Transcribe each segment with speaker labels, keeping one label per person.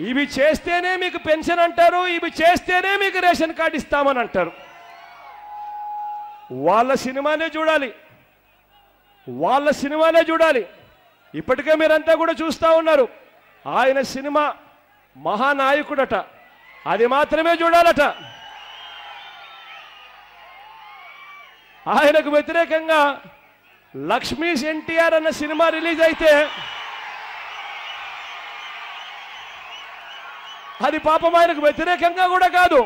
Speaker 1: ఇవి చేస్తేనే మీకు పెన్షన్ అంటారు, ఇవి చేస్తేనే మీకు రేషన్ కార్డు ఇస్తామని అంటారు. వాళ్ళ సినిమానే చూడాలి, వాళ్ళ సినిమానే చూడాలి. ఇప్పటికే మీరంతా కూడా చూస్తూ ఉన్నారు. ఆయన సినిమా మహానాయకుడట, అది మాత్రమే చూడాలట. ఆయనకు వ్యతిరేకంగా లక్ష్మీస్ ఎన్టీఆర్ అన్న సినిమా రిలీజ్ అయితే అది పాపం ఆయనకు వ్యతిరేకంగా కూడా కాదు,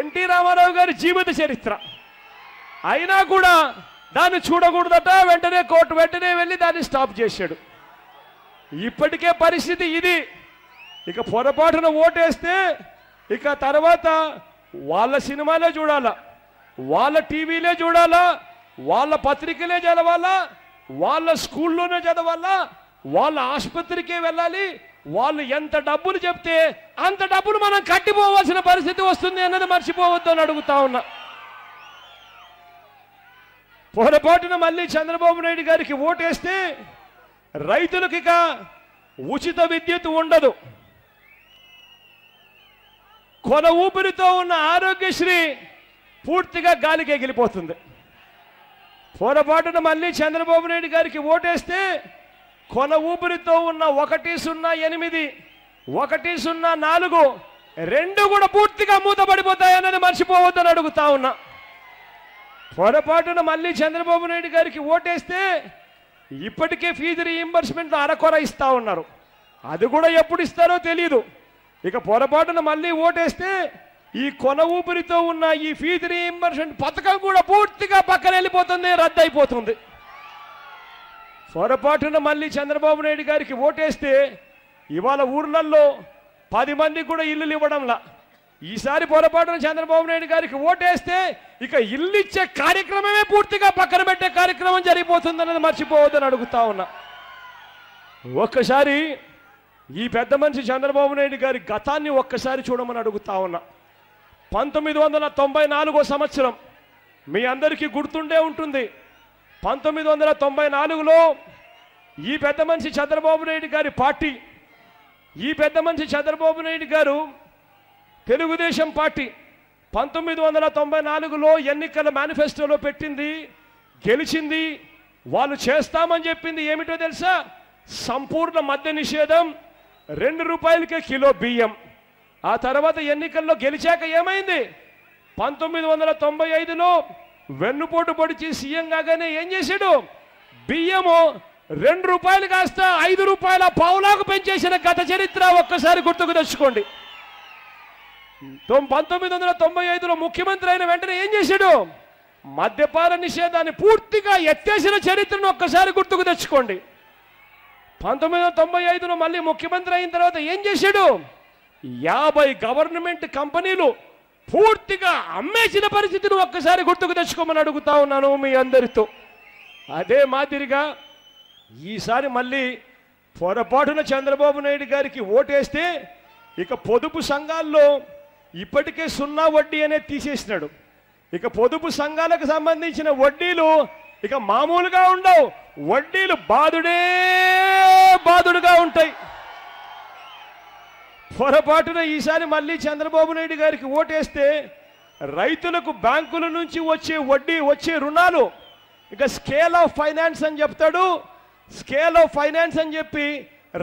Speaker 1: ఎన్టీ రామారావు గారి జీవిత చరిత్ర. అయినా కూడా దాన్ని చూడకూడదట. వెంటనే కోర్టు వెంటనే వెళ్ళి దాన్ని స్టాప్ చేశాడు. ఇప్పటికే పరిస్థితి ఇది. ఇక పొరపాటున ఓటేస్తే ఇక తర్వాత వాళ్ళ సినిమాలే చూడాలా, వాళ్ళ టీవీలే చూడాలా, వాళ్ళ పత్రికలే చదవాలా, వాళ్ళ స్కూల్లోనే చదవాలా, వాళ్ళ ఆసుపత్రికే వెళ్ళాలి. వాళ్ళు ఎంత డబ్బులు చెప్తే అంత డబ్బులు మనం కట్టిపోవాల్సిన పరిస్థితి వస్తుంది అన్నది మర్చిపోవద్దు అని అడుగుతా ఉన్నా. పొరపాటున మళ్ళీ చంద్రబాబు నాయుడు గారికి ఓటేస్తే రైతులకు ఇక ఉచిత విద్యుత్ ఉండదు. కొన ఊపిరితో ఉన్న ఆరోగ్యశ్రీ పూర్తిగా గాలికి ఎగిలిపోతుంది. పొరపాటున మళ్ళీ చంద్రబాబు నాయుడు గారికి ఓటేస్తే కొన ఊపిరితో ఉన్న 108, 104 రెండు కూడా పూర్తిగా మూతపడిపోతాయన్నది మర్చిపోవద్దని అడుగుతా ఉన్నా. పొరపాటున మళ్ళీ చంద్రబాబు నాయుడు గారికి ఓటేస్తే ఇప్పటికే ఫీజు రీయింబర్స్మెంట్లు అరకొర ఇస్తా ఉన్నారు, అది కూడా ఎప్పుడు ఇస్తారో తెలియదు. ఇక పొరపాటున మళ్ళీ ఓటేస్తే ఈ కొన ఊపిరితో ఉన్న ఈ ఫీజు రీయింబర్స్మెంట్ పథకం కూడా పూర్తిగా పక్కన వెళ్ళిపోతుంది, రద్దయిపోతుంది. పొరపాటున మళ్ళీ చంద్రబాబు నాయుడు గారికి ఓటేస్తే ఇవాళ ఊర్లలో 10 మందికి కూడా ఇల్లులు ఇవ్వడంలా. ఈసారి పొరపాటున చంద్రబాబు నాయుడు గారికి ఓటేస్తే ఇక ఇల్లు ఇచ్చే కార్యక్రమమే పూర్తిగా పక్కన పెట్టే కార్యక్రమం జరిగిపోతుందన్నది మర్చిపోవద్దని అడుగుతా ఉన్నా. ఒక్కసారి ఈ పెద్ద మనిషి చంద్రబాబు నాయుడు గారి గతాన్ని ఒక్కసారి చూడమని అడుగుతా ఉన్నా. 1994 సంవత్సరం మీ అందరికీ గుర్తుండే ఉంటుంది. 1994లో ఈ పెద్ద మనిషి చంద్రబాబు నాయుడు గారి పార్టీ, ఈ పెద్ద మనిషి చంద్రబాబు నాయుడు గారు తెలుగుదేశం పార్టీ 1994లో ఎన్నికల మేనిఫెస్టోలో పెట్టింది, గెలిచింది. వాళ్ళు చేస్తామని చెప్పింది ఏమిటో తెలుసా? సంపూర్ణ మద్య నిషేధం, 2 రూపాయలకే కిలో బియ్యం. ఆ తర్వాత ఎన్నికల్లో గెలిచాక ఏమైంది? 1995లో వెన్నుపోటు పొడిచి సీఎం కాగానే ఏం చేశాడు? బియ్యము 2 రూపాయలు కాస్త 5 రూపాయల పావులాకు పెంచేసిన గత చరిత్ర ఒక్కసారి గుర్తుకు తెచ్చుకోండి. 1995లో ముఖ్యమంత్రి అయిన వెంటనే ఏం చేశాడు? మద్యపాన నిషేధాన్ని పూర్తిగా ఎత్తేసిన చరిత్రను ఒక్కసారి గుర్తుకు తెచ్చుకోండి. 1995లో మళ్ళీ ముఖ్యమంత్రి అయిన తర్వాత ఏం చేశాడు? 50 గవర్నమెంట్ కంపెనీలు పూర్తిగా అమ్మేసిన పరిస్థితిని ఒక్కసారి గుర్తుకు తెచ్చుకోమని అడుగుతా ఉన్నాను మీ అందరితో. అదే మాదిరిగా ఈసారి మళ్ళీ పొరపాటున చంద్రబాబు నాయుడు గారికి ఓటేస్తే ఇక పొదుపు సంఘాల్లో ఇప్పటికే 0 వడ్డీ అనేది తీసేసినాడు. ఇక పొదుపు సంఘాలకు సంబంధించిన వడ్డీలు ఇక మామూలుగా ఉండవు, వడ్డీలు బాదుడుగా ఉంటాయి. పొరపాటున ఈసారి మళ్ళీ చంద్రబాబు నాయుడు గారికి ఓటేస్తే రైతులకు బ్యాంకుల నుంచి వచ్చే రుణాలు ఇక స్కేల్ ఆఫ్ ఫైనాన్స్ అని చెప్తాడు. స్కేల్ ఆఫ్ ఫైనాన్స్ అని చెప్పి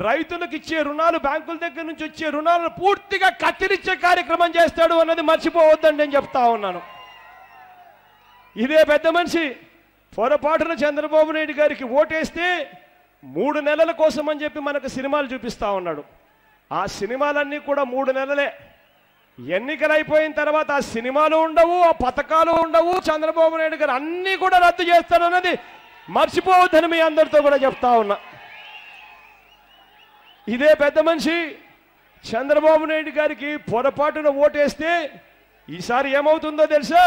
Speaker 1: రైతులకు ఇచ్చే రుణాలు, బ్యాంకుల దగ్గర నుంచి వచ్చే రుణాలను పూర్తిగా కత్తిరించే కార్యక్రమం చేస్తాడు అన్నది మర్చిపోవద్దని నేను చెప్తా ఉన్నాను. ఇదే పెద్ద మనిషి పొరపాటున చంద్రబాబు నాయుడు గారికి ఓటేస్తే 3 నెలల కోసం అని చెప్పి మనకు సినిమాలు చూపిస్తా ఉన్నాడు. ఆ సినిమాలన్నీ కూడా 3 నెలలే. ఎన్నికలు అయిపోయిన తర్వాత ఆ సినిమాలు ఉండవు, ఆ పథకాలు ఉండవు. చంద్రబాబు నాయుడు గారు అన్నీ కూడా రద్దు చేస్తారన్నది మర్చిపోవద్దని మీ అందరితో కూడా చెప్తా ఉన్నా. ఇదే పెద్ద మనిషి చంద్రబాబు నాయుడు గారికి పొరపాటున ఓటేస్తే ఈసారి ఏమవుతుందో తెలుసా?